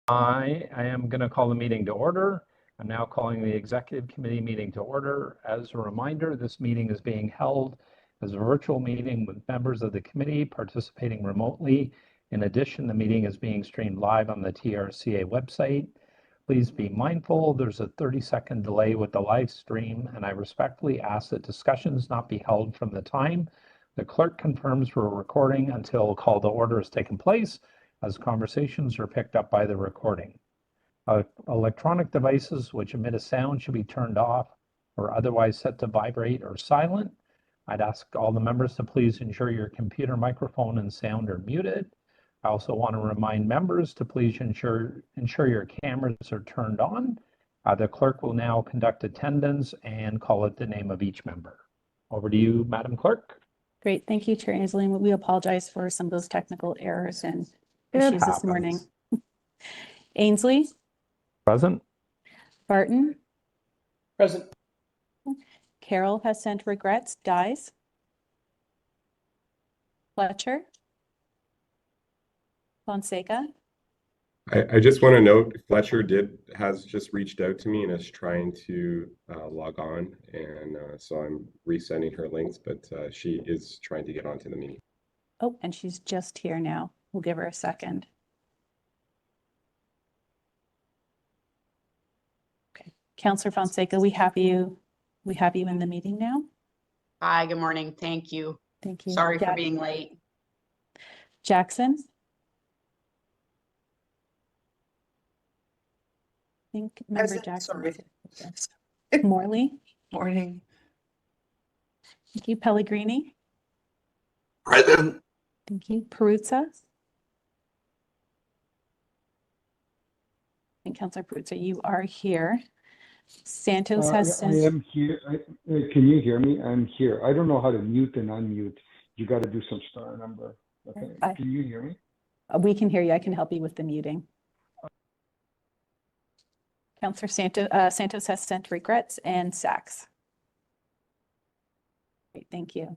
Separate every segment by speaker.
Speaker 1: I am going to call the meeting to order. I'm now calling the Executive Committee meeting to order. As a reminder, this meeting is being held as a virtual meeting with members of the committee participating remotely. In addition, the meeting is being streamed live on the TRCA website. Please be mindful, there's a 30-second delay with the live stream, and I respectfully ask that discussions not be held from the time the clerk confirms we're recording until a call to order has taken place, as conversations are picked up by the recording. Electronic devices which emit a sound should be turned off or otherwise set to vibrate or silent. I'd ask all the members to please ensure your computer microphone and sound are muted. I also want to remind members to please ensure your cameras are turned on. The clerk will now conduct attendance and call out the name of each member. Over to you, Madam Clerk.
Speaker 2: Great, thank you, Chair Ainsley. We apologize for some of those technical errors and
Speaker 1: It
Speaker 2: issues
Speaker 1: happens.
Speaker 2: this morning. Ainsley,
Speaker 1: Present.
Speaker 2: Barton,
Speaker 3: Present.
Speaker 2: Carol has sent regrets, dies. Fletcher, Fonseca,
Speaker 4: I just want to note Fletcher has just reached out to me and is trying to log on, and so I'm resending her links, but she is trying to get onto the meeting.
Speaker 2: oh, and she's just here now. We'll give her a second. Okay, Councillor Fonseca, we have you in the meeting now.
Speaker 5: Hi, good morning. Thank you.
Speaker 2: Thank you.
Speaker 5: Sorry for being late.
Speaker 2: Jackson. I think member
Speaker 3: Present,
Speaker 2: Jackson.
Speaker 3: sorry.
Speaker 2: Morley.
Speaker 3: Morning.
Speaker 2: Thank you. Pellegrini.
Speaker 3: Present.
Speaker 2: Thank you. Peruzza. And Councillor Peruzza, you are here. Santos has
Speaker 6: I am here. Can you hear me? I'm here. I don't know how to mute and unmute. You got to do some star number. Okay. Can you hear me?
Speaker 2: We can hear you. I can help you with the muting. Councillor Santos has sent regrets and Sachs. Great, thank you.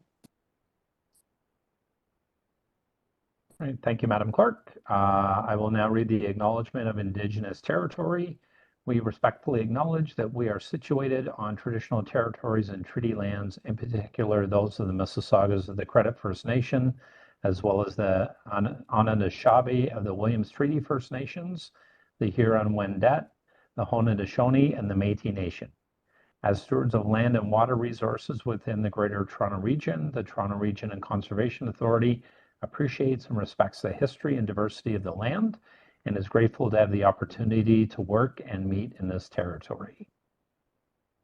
Speaker 1: All right, thank you, Madam Clerk. I will now read the acknowledgement of Indigenous territory. We respectfully acknowledge that we are situated on traditional territories and treaty lands, in particular those of the Mississaugas of the Credit First Nation, as well as the Anishinaabe of the Williams Treaty First Nations, the Huron-Wendat, the Haudenosaunee, and the Métis Nation. As stewards of land and water resources within the Greater Toronto Region, the Toronto Region and Conservation Authority appreciates and respects the history and diversity of the land and is grateful to have the opportunity to work and meet in this territory.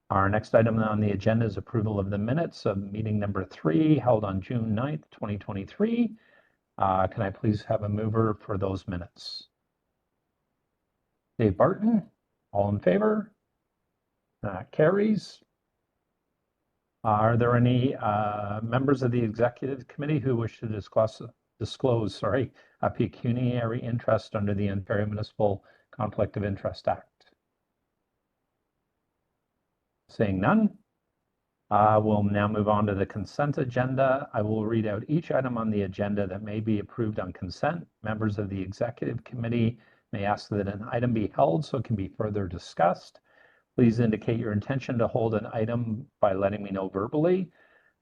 Speaker 1: Our next item on the agenda is approval of the minutes of meeting number 3 held on June 9th, 2023. Can I please have a mover for those minutes? Dave Barton, all in favor? Carries. Are there any members of the Executive Committee who wish to disclose a pecuniary interest under the Ontario Municipal Conflict of Interest Act? Seeing none, we'll now move on to the consent agenda. I will read out each item on the agenda that may be approved on consent. Members of the Executive Committee may ask that an item be held so it can be further discussed. Please indicate your intention to hold an item by letting me know verbally.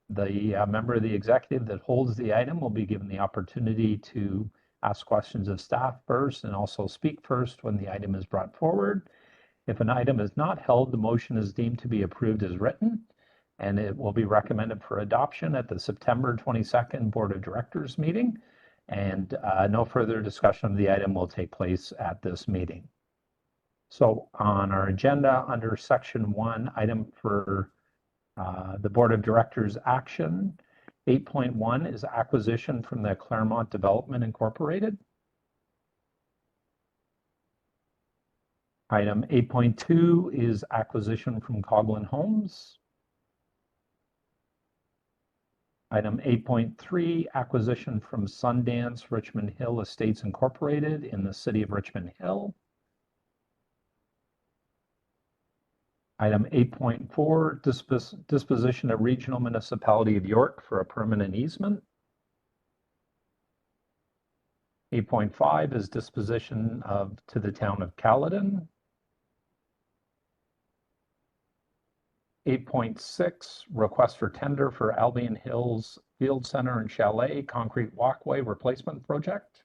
Speaker 1: The member of the executive that holds the item will be given the opportunity to ask questions of staff first and also speak first when the item is brought forward. If an item is not held, the motion is deemed to be approved as written, and it will be recommended for adoption at the September 22nd Board of Directors meeting, and no further discussion of the item will take place at this meeting. So on our agenda under section 1, item for the Board of Directors action, 8.1 is acquisition from the Claremont Development Incorporated. Item 8.2 is acquisition from Coghlan Homes. Item 8.3, acquisition from Sundance Richmond Hill Estates Incorporated in the city of Richmond Hill. Item 8.4, disposition of Regional Municipality of York for a permanent easement. 8.5 is disposition to the town of Caledon. 8.6, request for tender for Albion Hills Field Center and Chalet concrete walkway replacement project.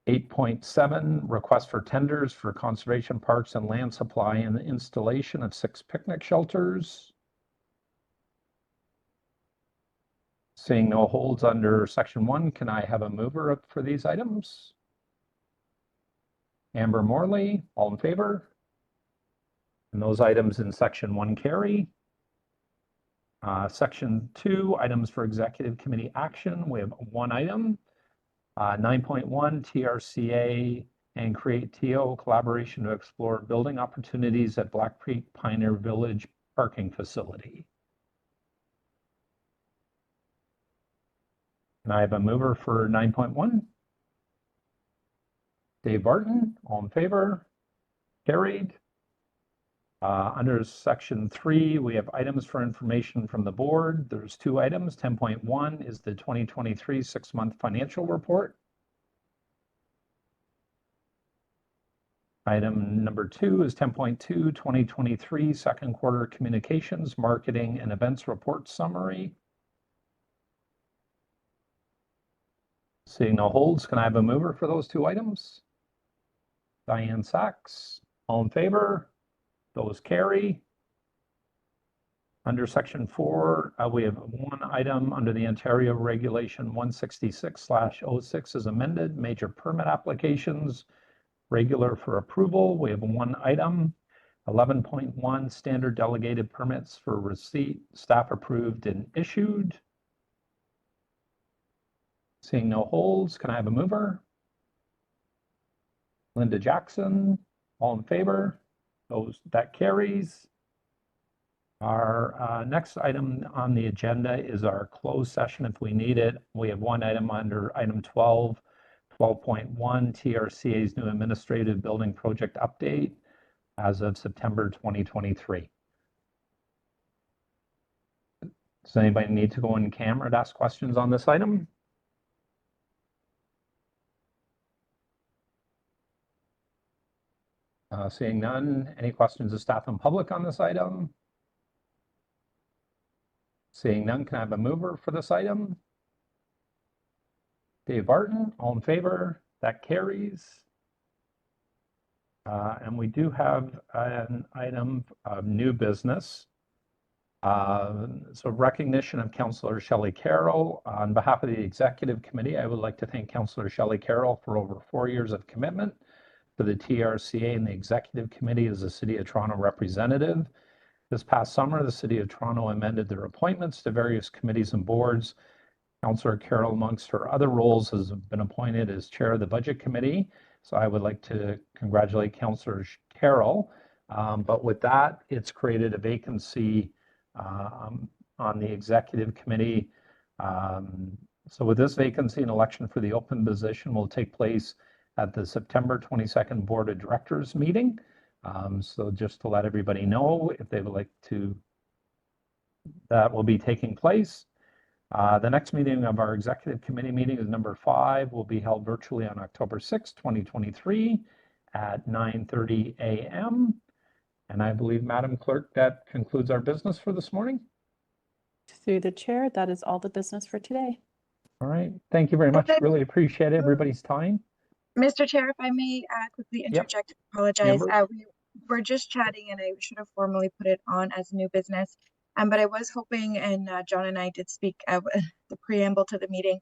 Speaker 1: 8.7, request for tenders for conservation parks and land supply and the installation of 6 picnic shelters. Seeing no holds under section 1, can I have a mover for these items? Amber Morley, all in favor? And those items in section 1 carry. Section 2, items for executive committee action. We have 1 item. 9.1, TRCA and Create TO collaboration to explore building opportunities at Black Creek Pioneer Village parking facility. Can I have a mover for 9.1? Dave Barton, all in favor? Carried. Under section 3, we have items for information from the board. There's 2 items. 10.1 is the 2023 6-month financial report. Item number 2 is 10.2, 2023 second quarter communications, marketing, and events report summary. Seeing no holds, can I have a mover for those 2 items? Diane Sachs, all in favor? Those carry. Under section 4, we have 1 item under the Ontario Regulation 166/06 as amended, major permit applications, regular for approval. We have 1 item. 11.1, standard delegated permits for receipt, staff approved and issued. Seeing no holds, can I have a mover? Linda Jackson, all in favor? That carries. Our next item on the agenda is our closed session if we need it. We have 1 item under item 12, 12.1, TRCA's new administrative building project update as of September 2023. Does anybody need to go in camera to ask questions on this item? Seeing none, any questions of staff and public on this item? Seeing none, can I have a mover for this item? Dave Barton, all in favor? That carries. And we do have an item of new business. So recognition of Councillor Shelley Carroll. On behalf of the Executive Committee, I would like to thank Councillor Shelley Carroll for over 4 years of commitment to the TRCA and the Executive Committee as a City of Toronto representative. This past summer, the City of Toronto amended their appointments to various committees and boards. Councillor Carroll, amongst her other roles, has been appointed as Chair of the Budget Committee. So I would like to congratulate Councillor Carroll. But with that, it's created a vacancy on the Executive Committee. So with this vacancy, an election for the open position will take place at the September 22nd Board of Directors meeting. So just to let everybody know, if they would like to, that will be taking place. The next meeting of our Executive Committee meeting is number 5, will be held virtually on October 6, 2023 at 9:30 a.m. And I believe, Madam Clerk, that concludes our business for this morning.
Speaker 2: Through the chair, that is all the business for today.
Speaker 1: All right. Thank you very much.
Speaker 7: Okay.
Speaker 1: Really appreciate everybody's time.
Speaker 7: Mr. Chair, if I may quickly interject, apologize.
Speaker 1: Amber?
Speaker 7: We were just chatting and I should have formally put it on as new business. But I was hoping, and John and I did speak the preamble to the meeting,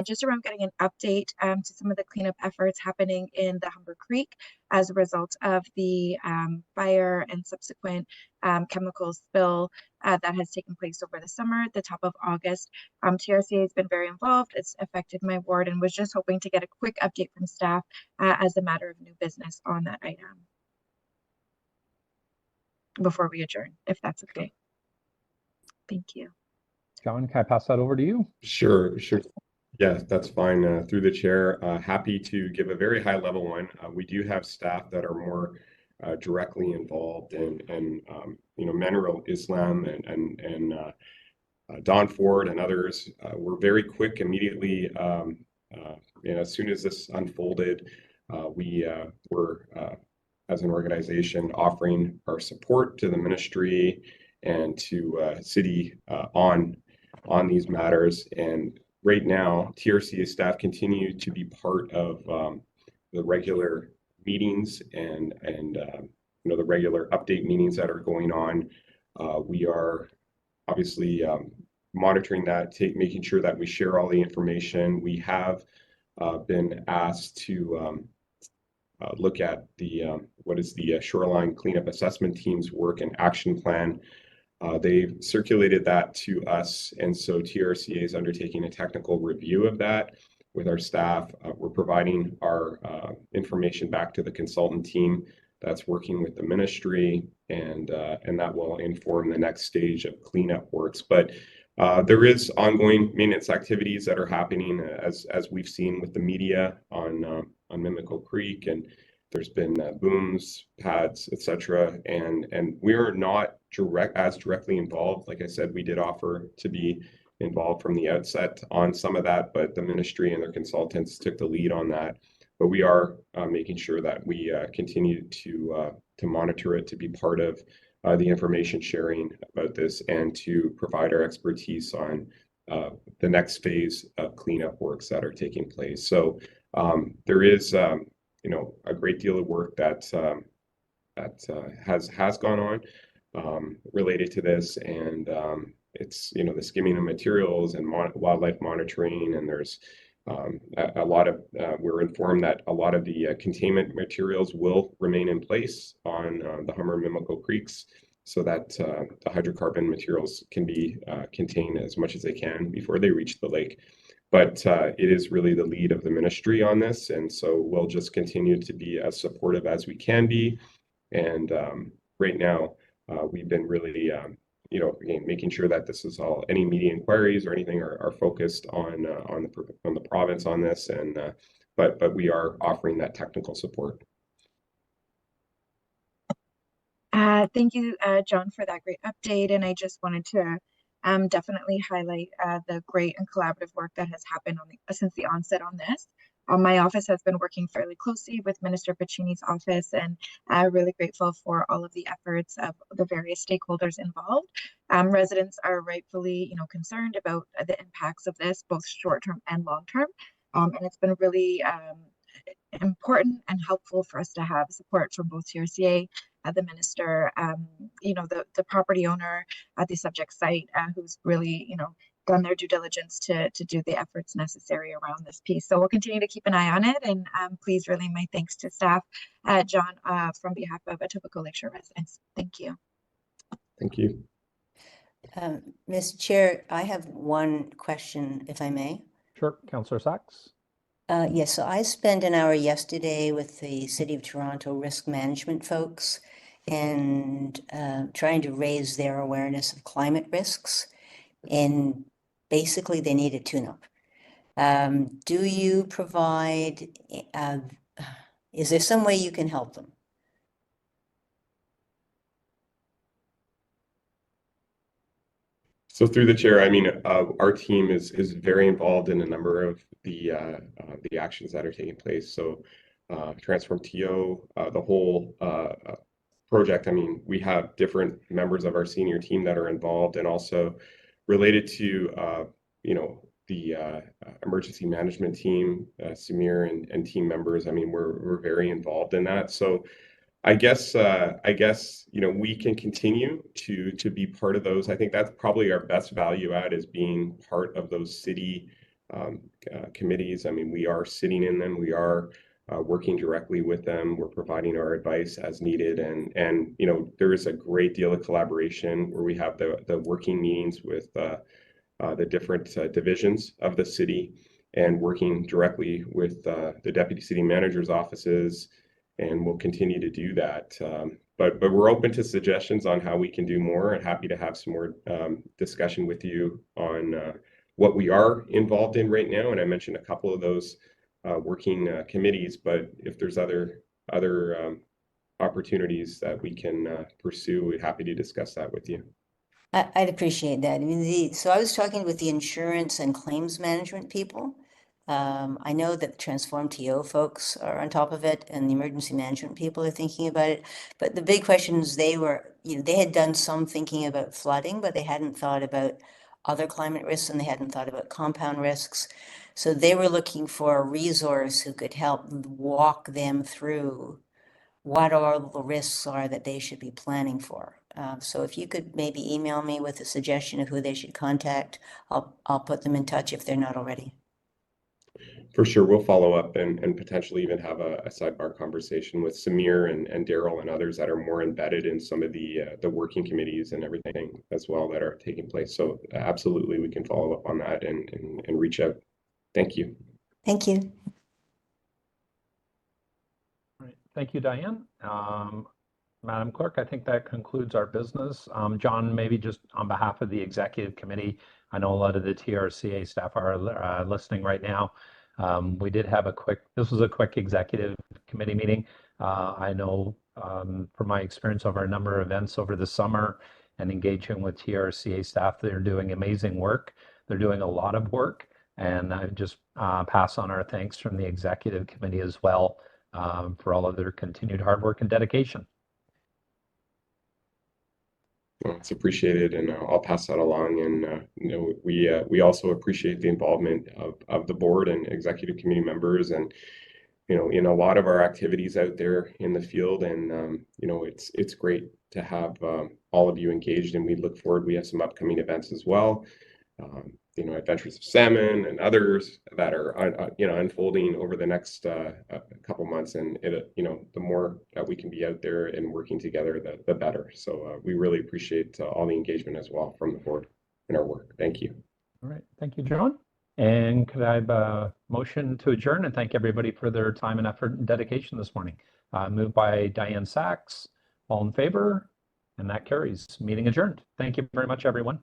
Speaker 7: just around getting an update to some of the cleanup efforts happening in the Humber Creek as a result of the fire and subsequent chemical spill that has taken place over the summer at the top of August. TRCA has been very involved. It's affected my ward and was just hoping to get a quick update from staff as a matter of new business on that item before we adjourn, if that's okay. Thank you.
Speaker 1: John, can I pass that over to you?
Speaker 4: Sure. Yeah, that's fine. Through the chair, happy to give a very high level one. We do have staff that are more directly involved in mineral Islam and Don Ford and others were very quick immediately. As soon as this unfolded, we were, as an organization, offering our support to the ministry and to city on these matters. And right now, TRCA staff continue to be part of the regular meetings and the regular update meetings that are going on. We are obviously monitoring that, making sure that we share all the information. We have been asked to look at what is the shoreline cleanup assessment team's work and action plan. They've circulated that to us, and so TRCA is undertaking a technical review of that with our staff. We're providing our information back to the consultant team that's working with the ministry, and that will inform the next stage of cleanup works. But there is ongoing maintenance activities that are happening, as we've seen with the media on Mimico Creek, and there's been booms, pads, etc. And we are not directly involved. Like I said, we did offer to be involved from the outset on some of that, but the ministry and their consultants took the lead on that. But we are making sure that we continue to monitor it, to be part of the information sharing about this, and to provide our expertise on the next phase of cleanup works that are taking place. So there is a great deal of work that has gone on related to this, and it's the skimming of materials and wildlife monitoring, and there's a lot of we're informed that a lot of the containment materials will remain in place on the Hummer and Mimico Creeks, so that the hydrocarbon materials can be contained as much as they can before they reach the lake. But it is really the lead of the ministry on this, and so we'll just continue to be as supportive as we can be. And right now, we've been really, again, making sure that this is all, any media inquiries or anything are focused on the province on this, and but we are offering that technical support.
Speaker 7: Thank you, John, for that great update. And I just wanted to definitely highlight the great and collaborative work that has happened since the onset on this. My office has been working fairly closely with Minister Pacini's office, and really grateful for all of the efforts of the various stakeholders involved. Residents are rightfully, concerned about the impacts of this, both short-term and long-term. And it's been really important and helpful for us to have support from both TRCA, the minister, the property owner at the subject site, who's really, done their due diligence to do the efforts necessary around this piece. So we'll continue to keep an eye on it, and please relay my thanks to staff, John, from behalf of Etobicoke Lakeshore residents. Thank you.
Speaker 4: Thank you.
Speaker 8: Mr. Chair, I have one question, if I may.
Speaker 1: Sure, Councillor Sachs.
Speaker 8: Yes, so I spent an hour yesterday with the City of Toronto risk management folks and trying to raise their awareness of climate risks. And basically, they need a tune-up. Do you provide, is there some way you can help them?
Speaker 4: So through the chair, I mean, our team is very involved in a number of the actions that are taking place. So Transform TO, the whole project. I mean, we have different members of our senior team that are involved, and also related to the emergency management team, Samir and team members. I mean, we're very involved in that. So I guess we can continue to be part of those. I think that's probably our best value add, is being part of those city committees. I mean, we are sitting in them. We are working directly with them. We're providing our advice as needed, and there is a great deal of collaboration where we have the working meetings with the different divisions of the city, and working directly with the deputy city manager's offices. And we'll continue to do that. But we're open to suggestions on how we can do more, and happy to have some more discussion with you on what we are involved in right now. And I mentioned a couple of those working committees, but if there's other opportunities that we can pursue, we're happy to discuss that with you.
Speaker 8: I'd appreciate that. I mean, so I was talking with the insurance and claims management people. I know that the Transform TO folks are on top of it and the emergency management people are thinking about it. But the big questions they were, they had done some thinking about flooding, but they hadn't thought about other climate risks and they hadn't thought about compound risks. So they were looking for a resource who could help walk them through what all the risks are that they should be planning for. So if you could maybe email me with a suggestion of who they should contact, I'll put them in touch if they're not already.
Speaker 4: For sure, we'll follow up and potentially even have a sidebar conversation with Samir and Daryl and others that are more embedded in some of the working committees and everything as well that are taking place. So absolutely, we can follow up on that and reach out. Thank you.
Speaker 8: Thank you.
Speaker 1: All right. Thank you, Diane. Madam Clerk, I think that concludes our business. John, maybe just on behalf of the executive committee, I know a lot of the TRCA staff are listening right now. We did have this was a quick executive committee meeting. I know from my experience over a number of events over the summer and engaging with TRCA staff, they're doing amazing work. They're doing a lot of work, and I just pass on our thanks from the executive committee as well for all of their continued hard work and dedication.
Speaker 4: Well, it's appreciated, and I'll pass that along. And we also appreciate the involvement of the board and executive committee members, and in a lot of our activities out there in the field. And it's great to have all of you engaged, and we look forward. We have some upcoming events as well. Adventures of Salmon and others that are unfolding over the next couple months, and the more that we can be out there and working together, the better. So we really appreciate all the engagement as well from the board in our work. Thank you.
Speaker 1: All right, thank you, John. And could I have a motion to adjourn and thank everybody for their time and effort and dedication this morning? Moved by Diane Sachs. All in favor? And that carries. Meeting adjourned. Thank you very much, everyone.